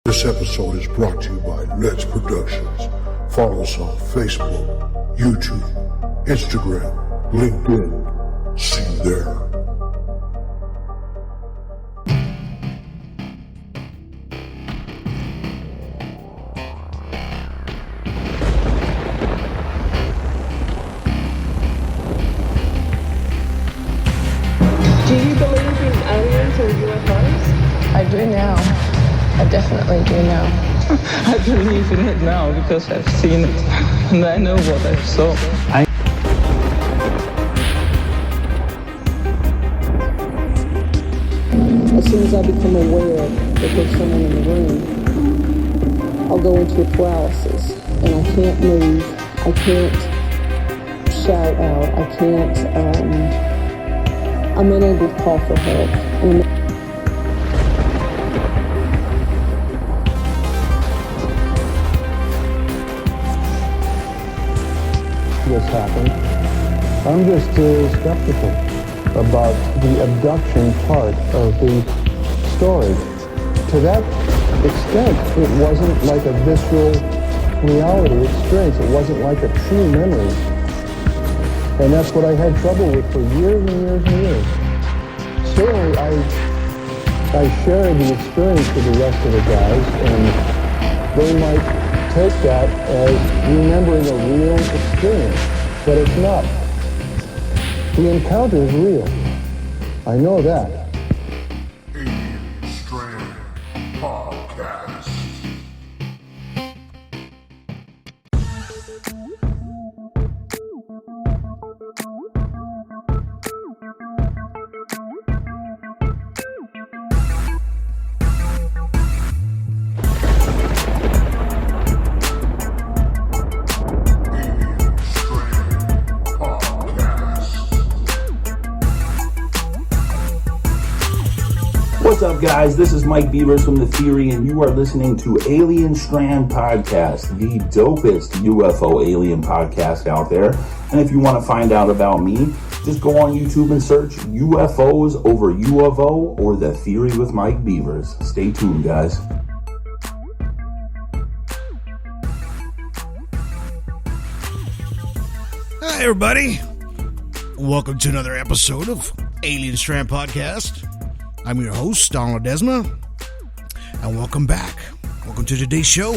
This episode is brought to you by Let's Productions. Follow us on Facebook, YouTube, Instagram, LinkedIn. See you there. Do you believe in aliens or UFOs? I do now. I definitely do now. I believe in it now because I've seen it and I know what I saw. As soon as I become aware that there's someone in the room, I'll go into a paralysis and I can't move, I can't shout out, I can't, I'm unable to call for help. This happened. I'm just skeptical about the abduction part of the story. To that extent, it wasn't like a visceral reality experience. It wasn't like a true memory. And that's what I had trouble with for years and years and years. Certainly, I shared the experience with the rest of the guys, and they might take that as remembering a real experience, but it's not. The encounter is real. I know that. Strand Podcast. What's up, guys? This is Mike Beavers from The Theory, and you are listening to Alien Strand Podcast, the dopest UFO alien podcast out there. And if you want to find out about me, just go on YouTube and search UFOs over UFO or The Theory with Mike Beavers. Stay tuned, guys. Hi, everybody. Welcome to another episode of Alien Strand Podcast. I'm your host, Donald Desma, and welcome back. Welcome to today's show.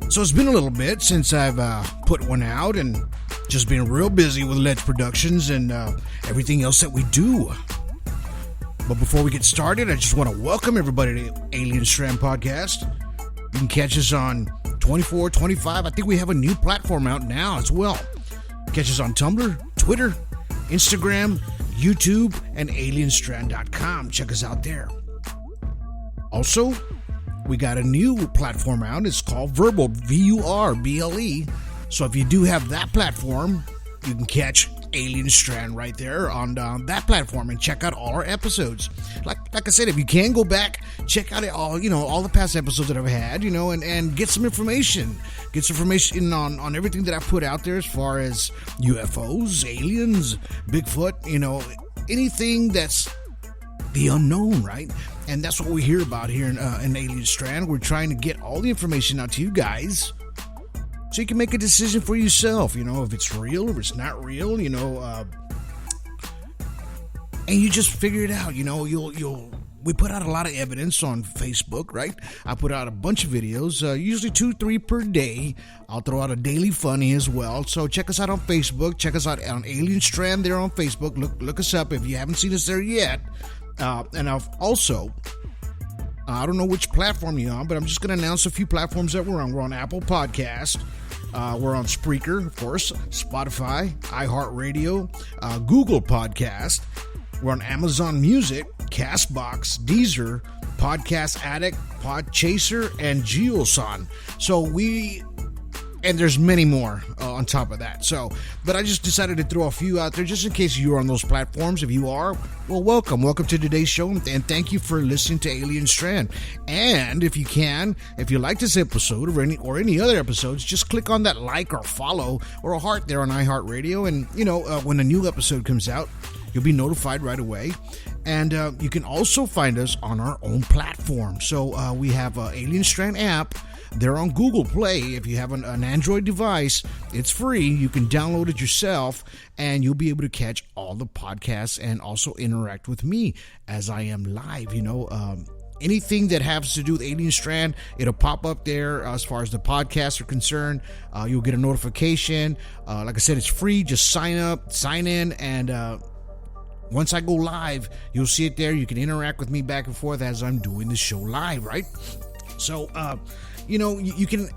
So it's been a little bit since I've put one out and just been real busy with Let's Productions and everything else that we do. But before we get started, I just want to welcome everybody to Alien Strand Podcast. You can catch us on 24, 25. I think we have a new platform out now as well. Catch us on Tumblr, Twitter, Instagram, YouTube, and alienstrand.com. Check us out there. Also, we got a new platform out. It's called Verbal, VURBLE. So if you do have that platform, you can catch Alien Strand right there on that platform and check out all our episodes. Like I said, if you can go back, check out all the past episodes that I've had, and get some information. Get some information on everything that I put out there as far as UFOs, aliens, Bigfoot, anything that's the unknown, right? And that's what we hear about here in Alien Strand. We're trying to get all the information out to you guys so you can make a decision for yourself, if it's real, if it's not real, and you just figure it out, we put out a lot of evidence on Facebook, right? I put out a bunch of videos, usually 2-3 per day. I'll throw out a daily funny as well. So check us out on Facebook. Check us out on Alien Strand there on Facebook. Look us up if you haven't seen us there yet. And I've also, I don't know which platform you're on, but I'm just going to announce a few platforms that we're on. We're on Apple Podcast. We're on Spreaker, of course, Spotify, iHeartRadio, Google Podcast. We're on Amazon Music, Castbox, Deezer, Podcast Addict, Podchaser, and Geoson. And there's many more on top of that. But I just decided to throw a few out there just in case you're on those platforms. If you are, well, welcome. Welcome to today's show, and thank you for listening to Alien Strand. And if you like this episode or any other episodes, just click on that like or follow or a heart there on iHeartRadio. And, when a new episode comes out, you'll be notified right away. And you can also find us on our own platform. So we have an Alien Strand app. They're on Google Play. If you have an Android device, it's free. You can download it yourself, and you'll be able to catch all the podcasts and also interact with me as I am live. Anything that has to do with Alien Strand, it'll pop up there as far as the podcasts are concerned. You'll get a notification. Like I said, it's free. Just sign up, sign in, and once I go live, you'll see it there. You can interact with me back and forth as I'm doing the show live, right? So, you can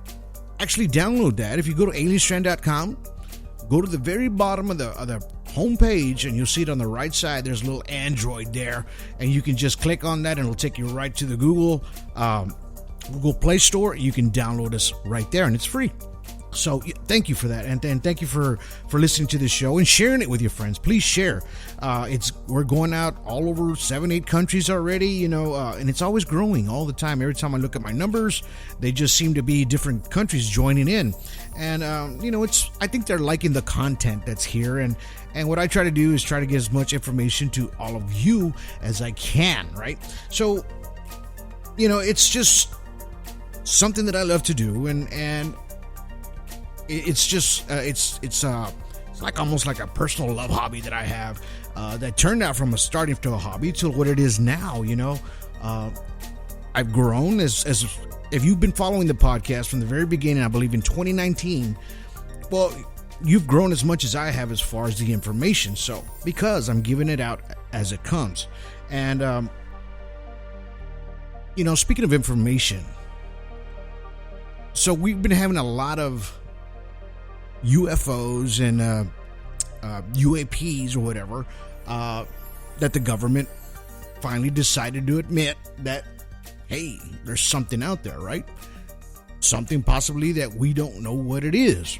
actually download that. If you go to alienstrand.com, go to the very bottom of the homepage, and you'll see it on the right side. There's a little Android there, and you can just click on that, and it'll take you right to the Google Play Store. You can download us right there, and it's free. So thank you for that, and thank you for listening to this show and sharing it with your friends. Please share. We're going out all over 7-8 countries already, and it's always growing all the time. Every time I look at my numbers, they just seem to be different countries joining in, and I think they're liking the content that's here, and what I try to do is try to get as much information to all of you as I can, right? So it's just something that I love to do, and it's just it's like almost like a personal love hobby that I have that turned out from starting to a hobby to what it is now. I've grown as if you've been following the podcast from the very beginning, I believe in 2019. Well, you've grown as much as I have as far as the information. So because I'm giving it out as it comes, and speaking of information, so we've been having a lot of UFOs and UAPs or whatever that the government finally decided to admit that, hey, there's something out there, right? Something possibly that we don't know what it is.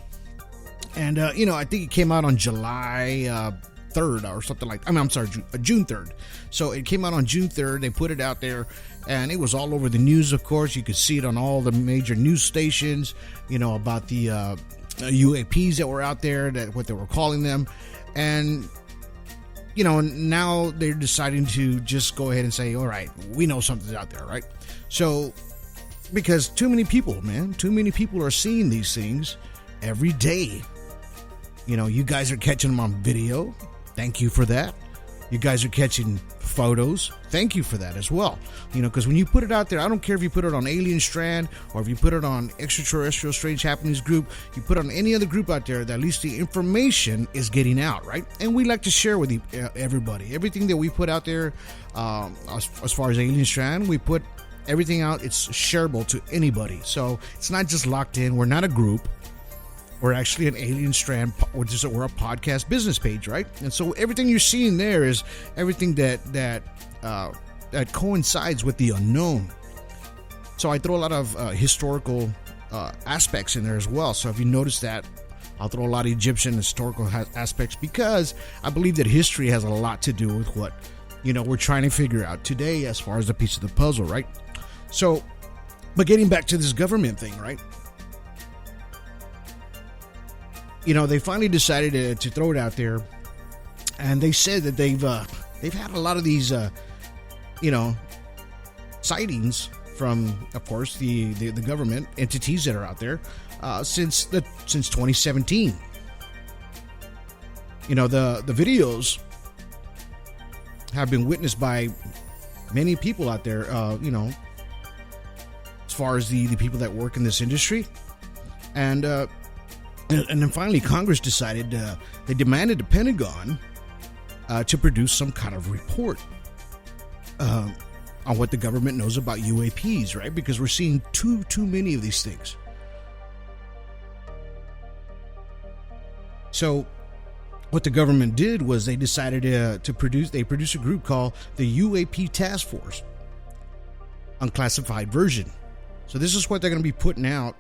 And I think it came out on July 3rd or something like I'm sorry, June 3rd. So it came out on June 3rd. They put it out there, and it was all over the news. Of course, you could see it on all the major news stations, about the UAPs that were out there, that what they were calling them. And now they're deciding to just go ahead and say, all right, we know something's out there, right? So because too many people are seeing these things every day. You guys are catching them on video. Thank you for that. You guys are catching photos. Thank you for that as well. Because when you put it out there, I don't care if you put it on Alien Strand or if you put it on Extraterrestrial Strange Happenings group, you put it on any other group out there, that at least the information is getting out, right? And we like to share with everybody. Everything that we put out there, as far as Alien Strand, we put everything out. It's shareable to anybody. So it's not just locked in. We're not a group. We're actually an Alien Strand, we're a podcast business page, right? And so everything you're seeing there is everything that coincides with the unknown. So I throw a lot of historical aspects in there as well. So if you notice that, I'll throw a lot of Egyptian historical aspects, because I believe that history has a lot to do with what we're trying to figure out today as far as the piece of the puzzle, right? So, but getting back to this government thing, right? They finally decided to throw it out there, and they said that they've had a lot of these, sightings from, of course, the government entities that are out there since 2017. The videos have been witnessed by many people out there. As far as the people that work in this industry, and then finally, Congress decided they demanded the Pentagon to produce some kind of report on what the government knows about UAPs, right? Because we're seeing too many of these things. So what the government did was they decided to produce a group called the UAP Task Force, unclassified version. So this is what they're going to be putting out.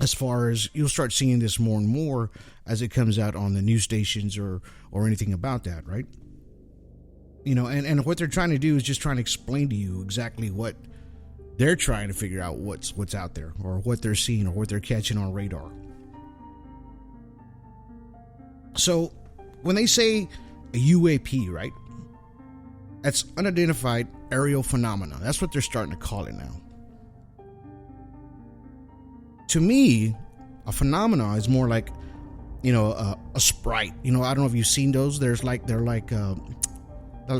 As far as you'll start seeing this more and more as it comes out on the news stations or anything about that, right? And what they're trying to do is just trying to explain to you exactly what they're trying to figure out, what's out there, or what they're seeing, or what they're catching on radar. So when they say a UAP, right? That's unidentified aerial phenomena. That's what they're starting to call it now. To me, a phenomena is more like, a sprite. I don't know if you've seen those. They're like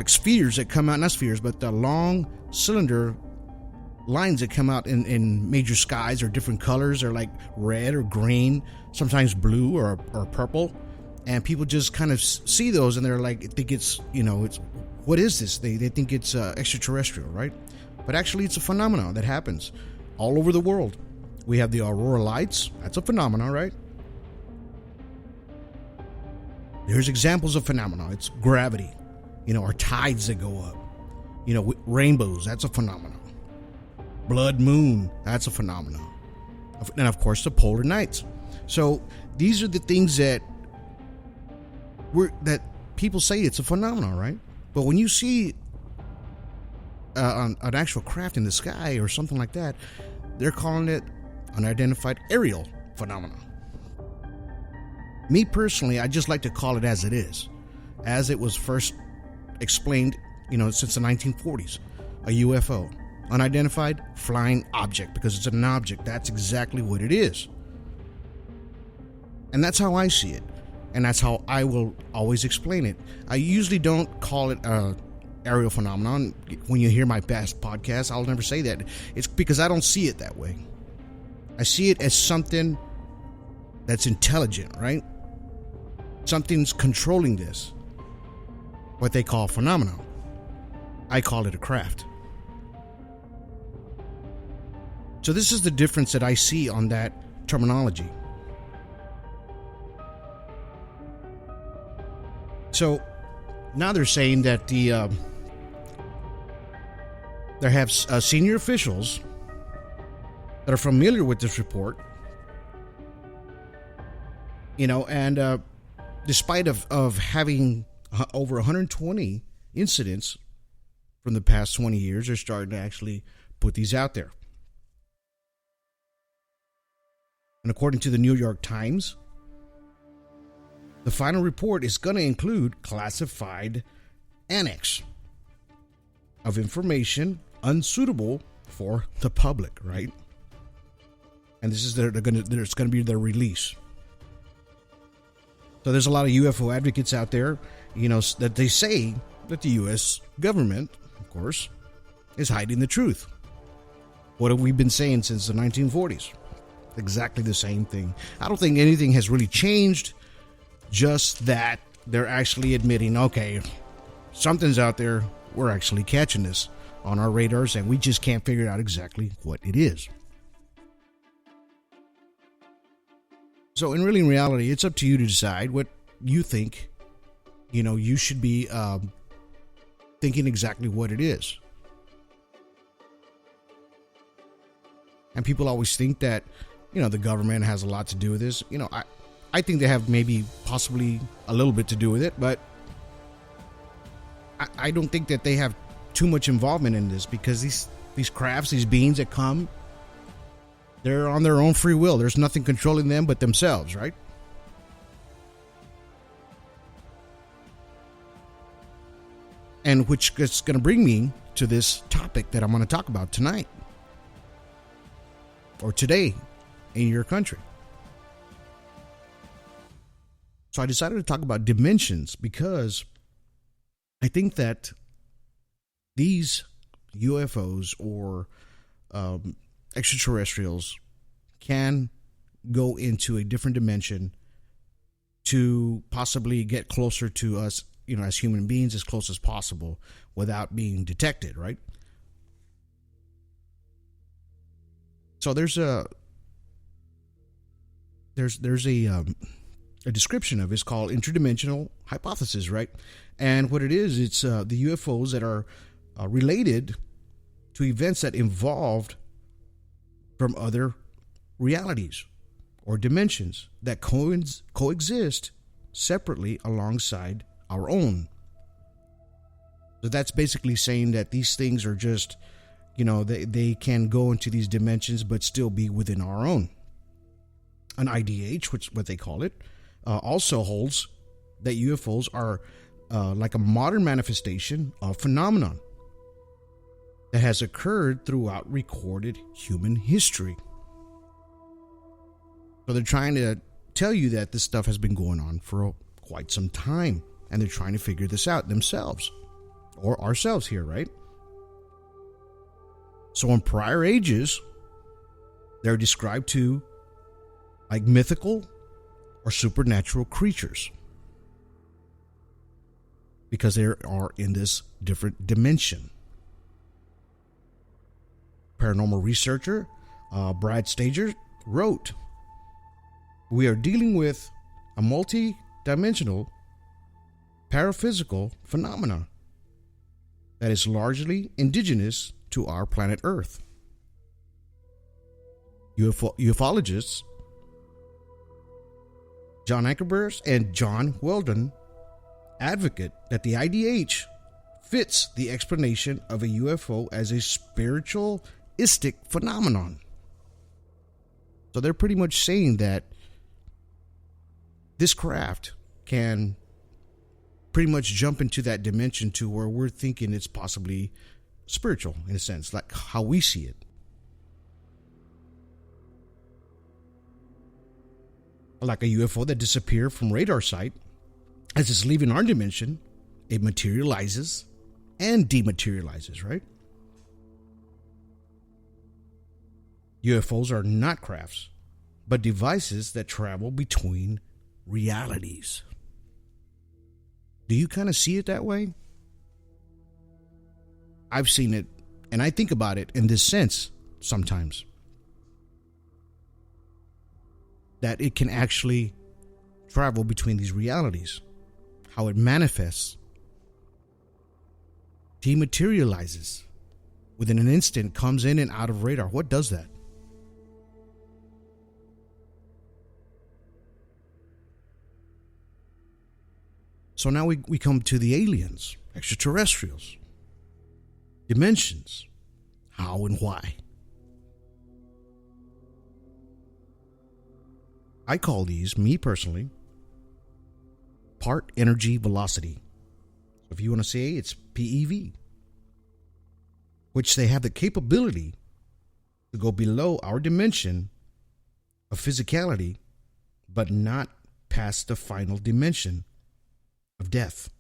spheres that come out, not spheres, but the long cylinder lines that come out in major skies or different colors. They're like red or green, sometimes blue or purple. And people just kind of see those and they're like, think it's, what is this? They think it's extraterrestrial, right? But actually it's a phenomenon that happens all over the world. We have the aurora lights. That's a phenomenon, right? There's examples of phenomena. It's gravity, or tides that go up, rainbows. That's a phenomenon. Blood moon. That's a phenomenon. And of course the polar nights. So these are the things that people say it's a phenomenon, right? But when you see an actual craft in the sky or something like that, they're calling it unidentified aerial phenomena. Me personally, I just like to call it as it is, as it was first explained, since the 1940s. A UFO, unidentified flying object, because it's an object. That's exactly what it is. And that's how I see it. And that's how I will always explain it. I usually don't call it aerial phenomenon. When you hear my past podcasts, I'll never say that. It's because I don't see it that way. I see it as something that's intelligent, right? Something's controlling this. What they call phenomenon. I call it a craft. So this is the difference that I see on that terminology. So now they're saying that there have senior officials that are familiar with this report, and despite of having over 120 incidents from the past 20 years, they're starting to actually put these out there. And according to the New York Times, the final report is going to include classified annex of information unsuitable for the public, right? And this is there's going to be their release. So there's a lot of UFO advocates out there, that they say that the U.S. government, of course, is hiding the truth. What have we been saying since the 1940s? Exactly the same thing. I don't think anything has really changed. Just that they're actually admitting, okay, something's out there. We're actually catching this on our radars, and we just can't figure out exactly what it is. So in reality, it's up to you to decide what you think. You should be thinking exactly what it is. And people always think that, the government has a lot to do with this. I think they have maybe possibly a little bit to do with it, but I don't think that they have too much involvement in this, because these crafts, these beings that come, they're on their own free will. There's nothing controlling them but themselves, right? And which is going to bring me to this topic that I'm going to talk about tonight, or today in your country. So I decided to talk about dimensions because I think that these UFOs or extraterrestrials can go into a different dimension to possibly get closer to us, as human beings, as close as possible without being detected, right? So there's a description of it. It's called interdimensional hypothesis, right? And what it is, it's the UFOs that are related to events that evolved from other realities or dimensions that coexist separately alongside our own. So that's basically saying that these things are just, they can go into these dimensions but still be within our own. An IDH, which what they call it, also holds that UFOs are like a modern manifestation of phenomenon that has occurred throughout recorded human history. So they're trying to tell you that this stuff has been going on for quite some time, and they're trying to figure this out themselves, or ourselves here, right? So in prior ages, they're described to like mythical or supernatural creatures because they are in this different dimension. Paranormal researcher Brad Stager wrote, "We are dealing with a multi-dimensional paraphysical phenomena that is largely indigenous to our planet Earth. Ufologists John Ankerberg and John Weldon advocate that the IDH fits the explanation of a UFO as a spiritualistic phenomenon." So they're pretty much saying that this craft can pretty much jump into that dimension to where we're thinking it's possibly spiritual, in a sense, like how we see it. Like a UFO that disappeared from radar sight, as it's leaving our dimension, it materializes and dematerializes, right? UFOs are not crafts, but devices that travel between realities. Do you kind of see it that way? I've seen it, and I think about it in this sense sometimes. That it can actually travel between these realities. How it manifests, dematerializes, within an instant comes in and out of radar. What does that? So now we come to the aliens, extraterrestrials, dimensions, how and why. I call these, me personally, part energy velocity. So if you want to say it's PEV, which they have the capability to go below our dimension of physicality, but not past the final dimension of death.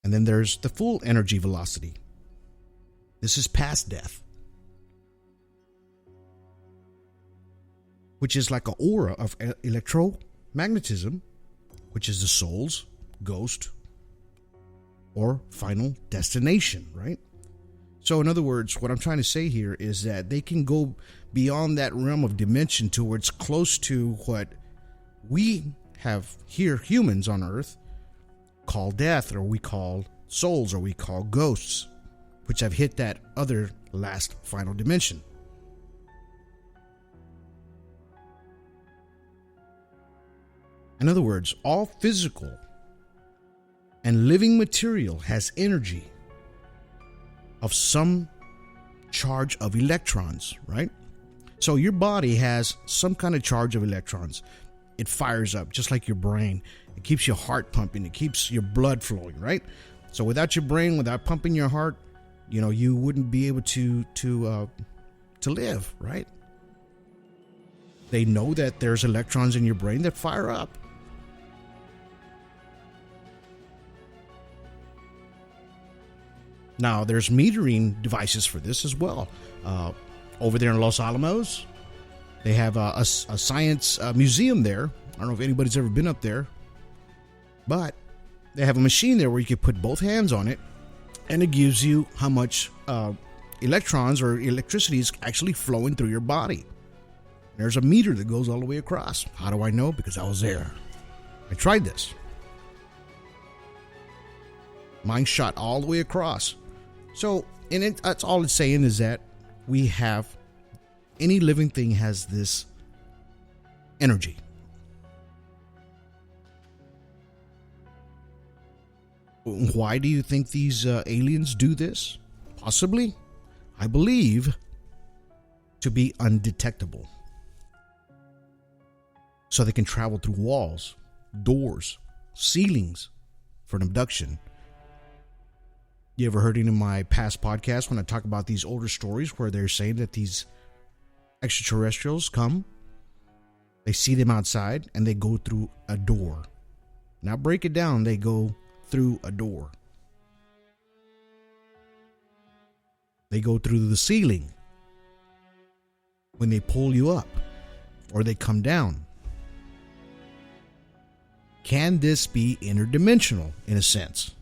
And then there's the full energy velocity. This is past death, which is like an aura of electromagnetism, which is the soul's ghost or final destination, right? So in other words, what I'm trying to say here is that they can go beyond that realm of dimension to where it's close to what we have here, humans on Earth, call death, or we call souls, or we call ghosts, which have hit that other last final dimension. In other words, all physical and living material has energy of some charge of electrons, right? So your body has some kind of charge of electrons. It fires up just like your brain. It keeps your heart pumping. It keeps your blood flowing, right? So without your brain, without pumping your heart, you wouldn't be able to live, right? They know that there's electrons in your brain that fire up. Now, there's metering devices for this as well. Over there in Los Alamos, they have a science museum there. I don't know if anybody's ever been up there, but they have a machine there where you can put both hands on it, and it gives you how much electrons or electricity is actually flowing through your body. There's a meter that goes all the way across. How do I know? Because I was there. I tried this. Mine shot all the way across. So, that's all it's saying is that we have, any living thing has this energy. Why do you think these aliens do this? Possibly, I believe, to be undetectable. so they can travel through walls, doors, ceilings for an abduction. You ever heard any of my past podcasts when I talk about these older stories where they're saying that these extraterrestrials come, they see them outside, and they go through a door. Now break it down, they go through a door. They go through the ceiling when they pull you up, or they come down. Can this be interdimensional in a sense,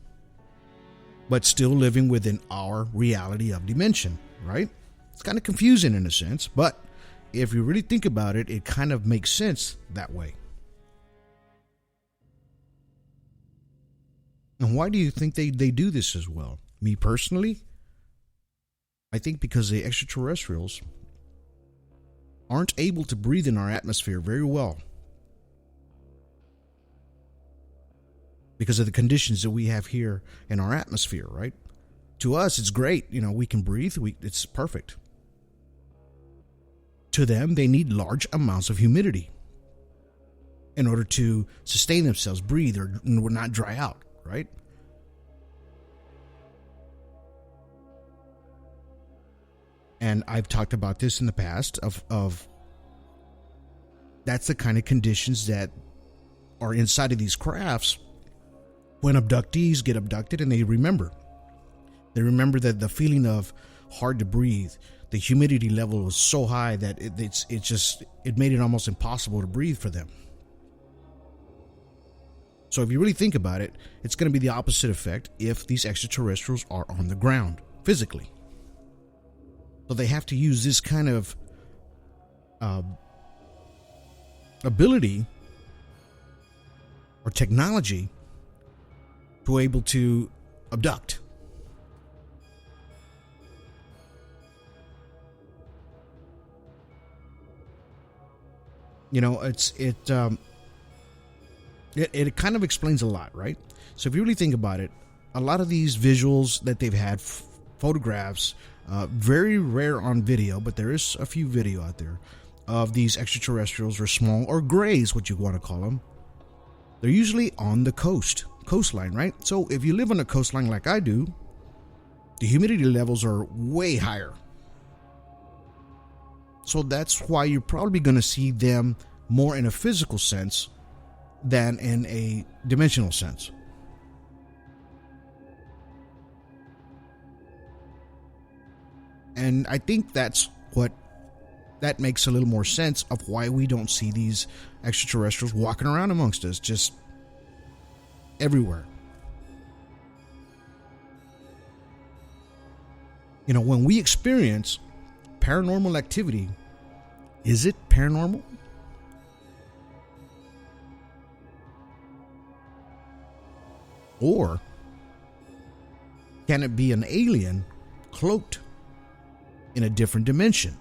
but still living within our reality of dimension, right? It's kind of confusing in a sense, but if you really think about it, it kind of makes sense that way. And why do you think they do this as well? Me personally, I think because the extraterrestrials aren't able to breathe in our atmosphere very well. Because of the conditions that we have here in our atmosphere, right? To us, it's great. We can breathe. It's perfect. To them, they need large amounts of humidity in order to sustain themselves, breathe, or not dry out, right? And I've talked about this in the past of that's the kind of conditions that are inside of these crafts when abductees get abducted, and they remember that the feeling of hard to breathe, the humidity level was so high that it made it almost impossible to breathe for them. So if you really think about it, it's going to be the opposite effect if these extraterrestrials are on the ground physically. So they have to use this kind of ability or technology to be able to abduct. It kind of explains a lot, right? So if you really think about it, a lot of these visuals that they've had, photographs, very rare on video, but there is a few video out there of these extraterrestrials, or small, or grays, what you want to call them. They're usually on the coastline, right? So if you live on a coastline like I do, the humidity levels are way higher. So that's why you're probably going to see them more in a physical sense than in a dimensional sense. And I think that makes a little more sense of why we don't see these extraterrestrials walking around amongst us, just everywhere. When we experience paranormal activity, is it paranormal? Or can it be an alien cloaked in a different dimension?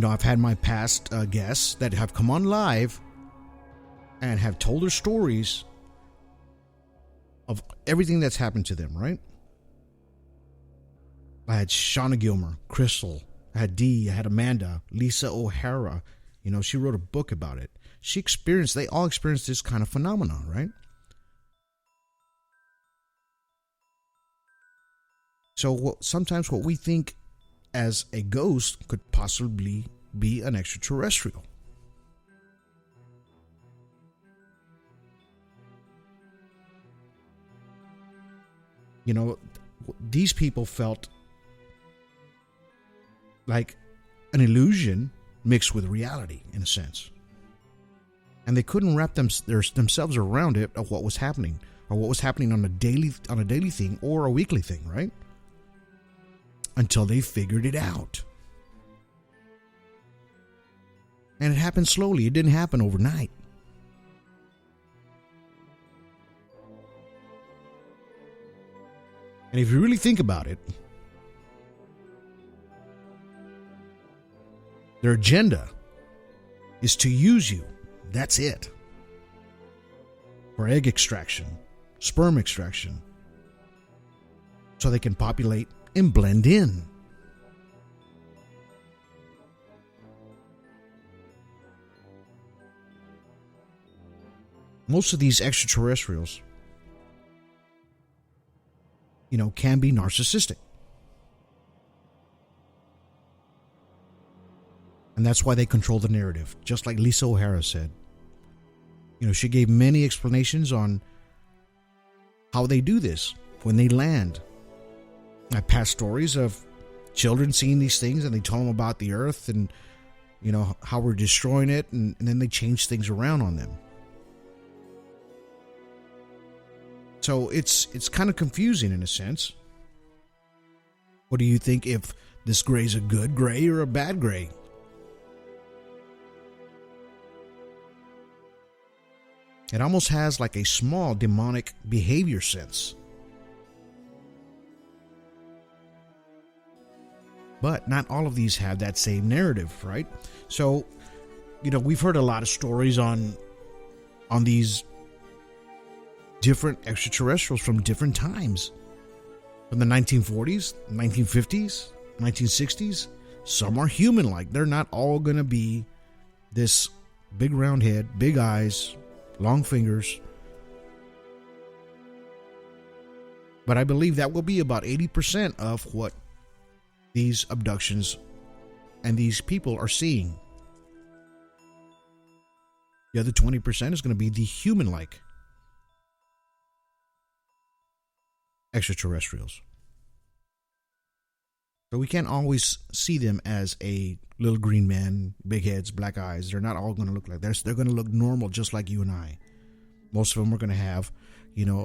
I've had my past guests that have come on live and have told their stories of everything that's happened to them, right? I had Shauna Gilmer, Crystal, I had Dee, I had Amanda, Lisa O'Hara. She wrote a book about it. They all experienced this kind of phenomenon, right? So sometimes what we think as a ghost could possibly be an extraterrestrial. These people felt like an illusion mixed with reality, in a sense. And they couldn't wrap themselves around it, of what was happening, or what was happening on a daily thing or a weekly thing, right? Until they figured it out. And it happened slowly. It didn't happen overnight. And if you really think about it, their agenda is to use you. That's it. For egg extraction, sperm extraction, so they can populate and blend in. most of these extraterrestrials, can be narcissistic. And that's why they control the narrative, just like Lisa O'Hara said. She gave many explanations on how they do this when they land. I passed stories of children seeing these things, and they tell them about the earth and, how we're destroying it, and then they change things around on them. So it's kind of confusing in a sense. What do you think, if this gray's a good gray or a bad gray? It almost has like a small demonic behavior sense. But not all of these have that same narrative, right? So, we've heard a lot of stories on these different extraterrestrials from different times. From the 1940s, 1950s, 1960s. Some are human-like. They're not all going to be this big round head, big eyes, long fingers. But I believe that will be about 80% of what these abductions and these people are seeing. The other 20% is going to be the human-like extraterrestrials. So we can't always see them as a little green man, big heads, black eyes. They're not all going to look like this. They're going to look normal, just like you and I. Most of them are going to have,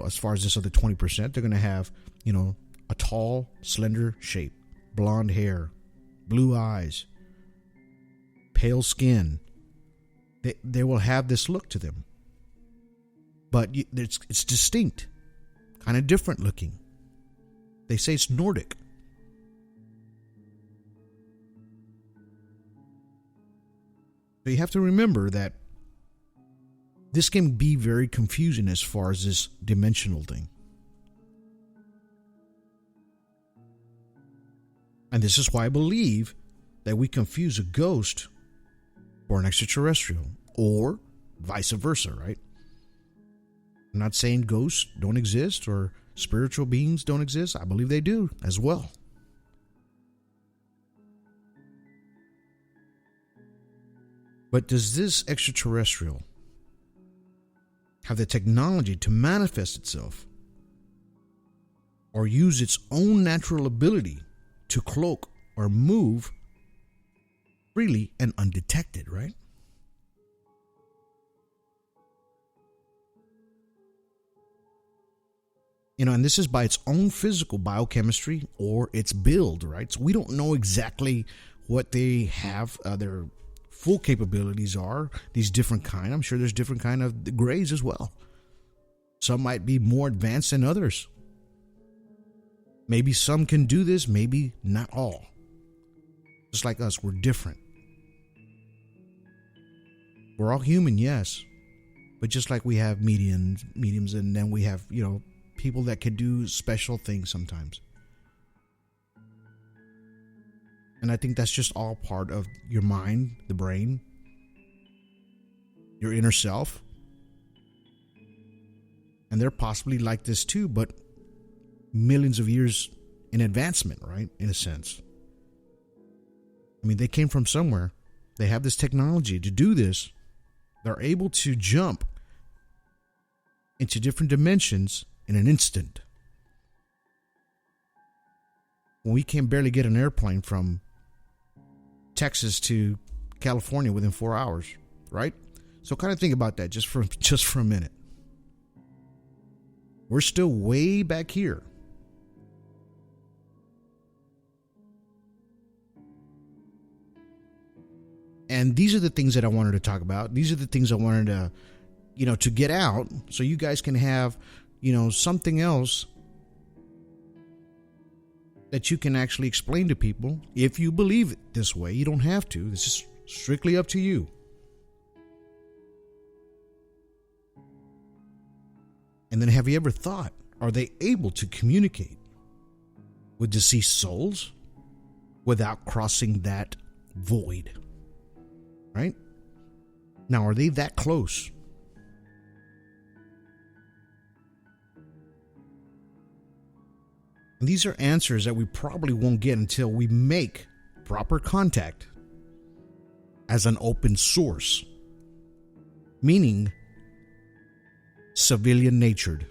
as far as this other 20%, they're going to have, a tall, slender shape, blonde hair, blue eyes, pale skin. They will have this look to them. But it's distinct, kind of different looking. They say it's Nordic. So you have to remember that this can be very confusing as far as this dimensional thing. And this is why I believe that we confuse a ghost for an extraterrestrial, or vice versa, right? I'm not saying ghosts don't exist or spiritual beings don't exist. I believe they do as well. But does this extraterrestrial have the technology to manifest itself or use its own natural ability to cloak or move freely and undetected, right? And this is by its own physical biochemistry or its build, right? So we don't know exactly what they have, their full capabilities are, these different kind. I'm sure there's different kind of grays as well. Some might be more advanced than others. Maybe some can do this, maybe not all. Just like us, we're different. We're all human, yes. But just like we have mediums, and then we have, people that can do special things sometimes. And I think that's just all part of your mind, the brain, your inner self. And they're possibly like this too, but millions of years in advancement, right? In a sense. I mean, they came from somewhere. They have this technology to do this. They're able to jump into different dimensions in an instant. When we can barely get an airplane from Texas to California within 4 hours, right? So kind of think about that just for a minute. We're still way back here. And these are the things that I wanted to talk about. These are the things I wanted to, to get out so you guys can have, something else that you can actually explain to people. If you believe it this way, you don't have to. This is strictly up to you. And then have you ever thought, are they able to communicate with deceased souls without crossing that void? Right? Now, are they that close? And these are answers that we probably won't get until we make proper contact as an open source, meaning civilian natured.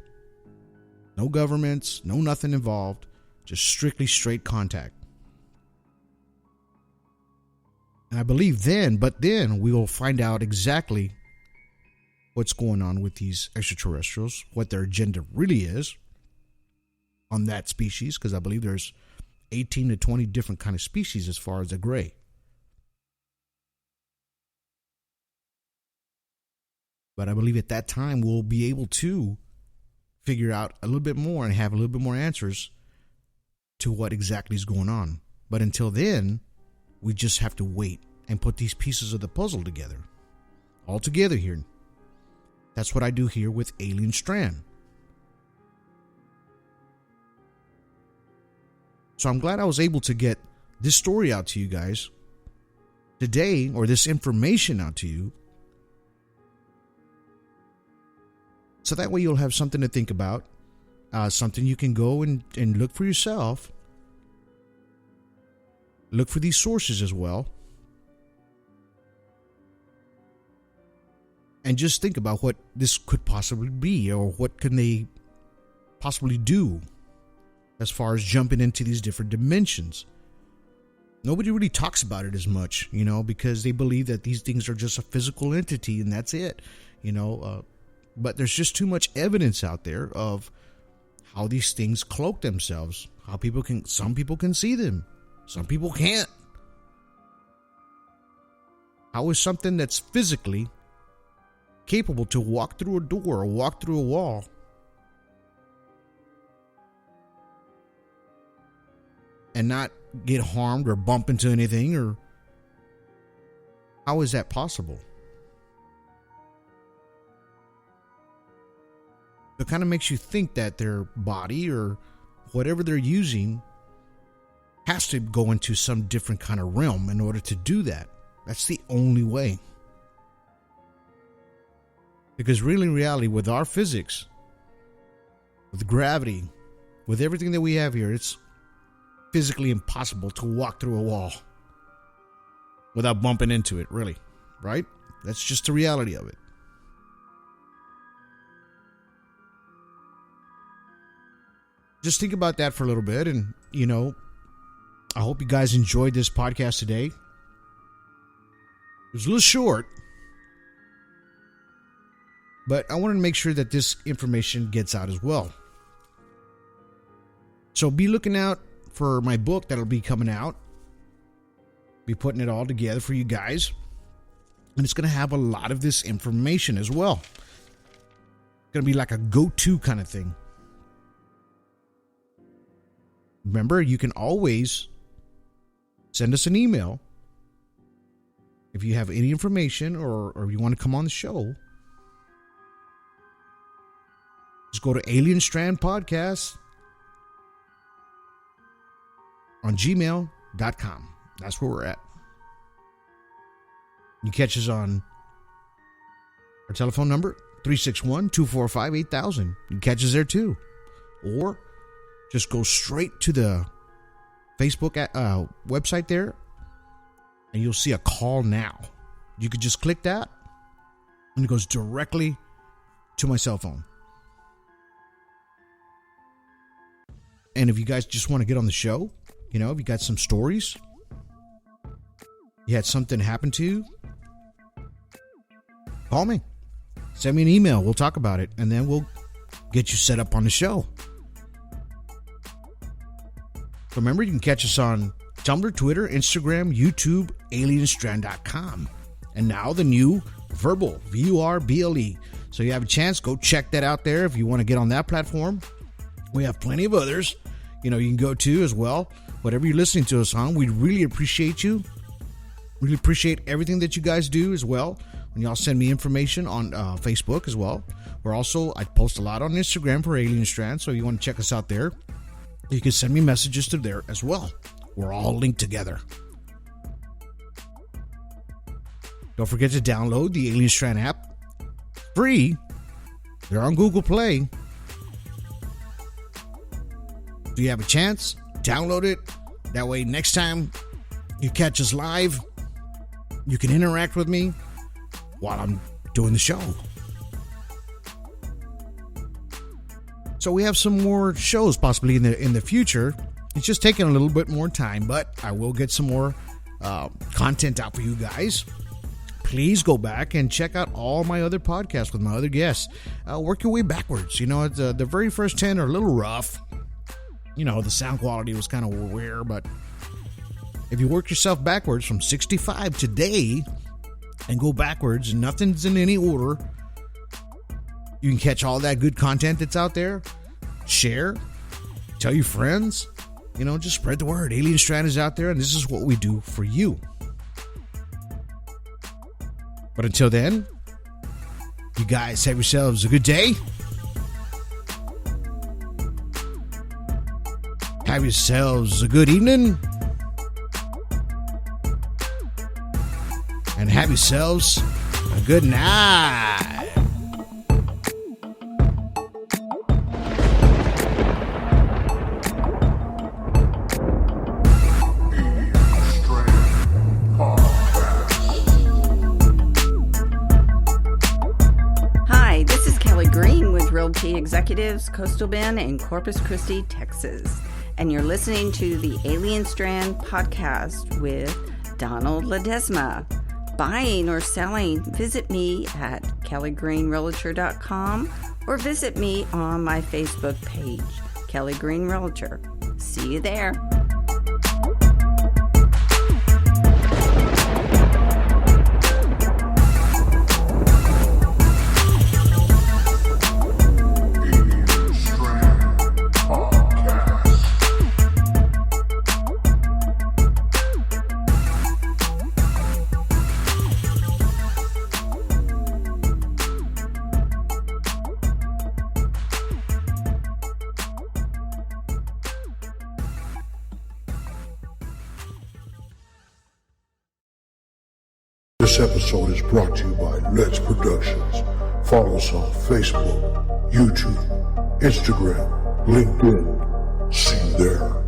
No governments, no nothing involved, just strictly straight contact. And I believe then we will find out exactly what's going on with these extraterrestrials, what their agenda really is on that species, because I believe there's 18 to 20 different kind of species as far as the gray. But I believe at that time we'll be able to figure out a little bit more and have a little bit more answers to what exactly is going on. But until then, we just have to wait and put these pieces of the puzzle together. All together here. That's what I do here with Alien Strand. So I'm glad I was able to get this story out to you guys today, or this information out to you, so that way you'll have something to think about, something you can go and look for yourself. Look for these sources as well. And just think about what this could possibly be, or what can they possibly do as far as jumping into these different dimensions. Nobody really talks about it as much, because they believe that these things are just a physical entity and that's it, but there's just too much evidence out there of how these things cloak themselves, some people can see them, some people can't. How is something that's physically capable to walk through a door or walk through a wall and not get harmed or bump into anything? Or how is that possible? It kind of makes you think that their body or whatever they're using has to go into some different kind of realm in order to do that. That's the only way. Because really, in reality, with our physics, with gravity, with everything that we have here, it's physically impossible to walk through a wall without bumping into it, really, right? That's just the reality of it. Just think about that for a little bit, and, I hope you guys enjoyed this podcast today. It was a little short, but I wanted to make sure that this information gets out as well. So be looking out for my book that'll be coming out. Be putting it all together for you guys. And it's going to have a lot of this information as well. It's going to be like a go-to kind of thing. Remember, you can always send us an email if you have any information or you want to come on the show. Just go to Alien Strand Podcast on gmail.com. That's where we're at. You catch us on our telephone number, 361-245-8000. You can catch us there too. Or just go straight to the Facebook website there, and you'll see a call now. You could just click that, and it goes directly to my cell phone. And if you guys just want to get on the show, if you got some stories, you had something happen to you, call me. Send me an email. We'll talk about it, and then we'll get you set up on the show. Remember, you can catch us on Tumblr, Twitter, Instagram, YouTube, alienstrand.com. And now the new Verbal, VURBLE. So you have a chance, go check that out there if you want to get on that platform. We have plenty of others, you can go to as well. Whatever you're listening to us on, we really appreciate you. Really appreciate everything that you guys do as well. When y'all send me information on Facebook as well. I post a lot on Instagram for Alien Strand, so if you want to check us out there, you can send me messages through there as well. We're all linked together. Don't forget to download the Alien Strand app. Free. They're on Google Play. So you have a chance, download it. That way, next time you catch us live, you can interact with me while I'm doing the show. So we have some more shows possibly in the future. It's just taking a little bit more time, but I will get some more content out for you guys. Please go back and check out all my other podcasts with my other guests. Work your way backwards. You know, the very first 10 are a little rough. You know, the sound quality was kind of weird, but if you work yourself backwards from 65 today and go backwards, and nothing's in any order, you can catch all that good content that's out there. Share, tell your friends, you know, just spread the word. Alien Strand is out there, and this is what we do for you. But until then, you guys have yourselves a good day. Have yourselves a good evening. And have yourselves a good night. Executives, Coastal Bend, and Corpus Christi, Texas. And you're listening to the Alien Strand podcast with Donald Ledesma. Buying or selling, visit me at kellygreenrealtor.com or visit me on my Facebook page, Kelly Green Realtor. See you there. This episode is brought to you by Let's Productions. Follow us on Facebook, YouTube, Instagram, LinkedIn. See you there.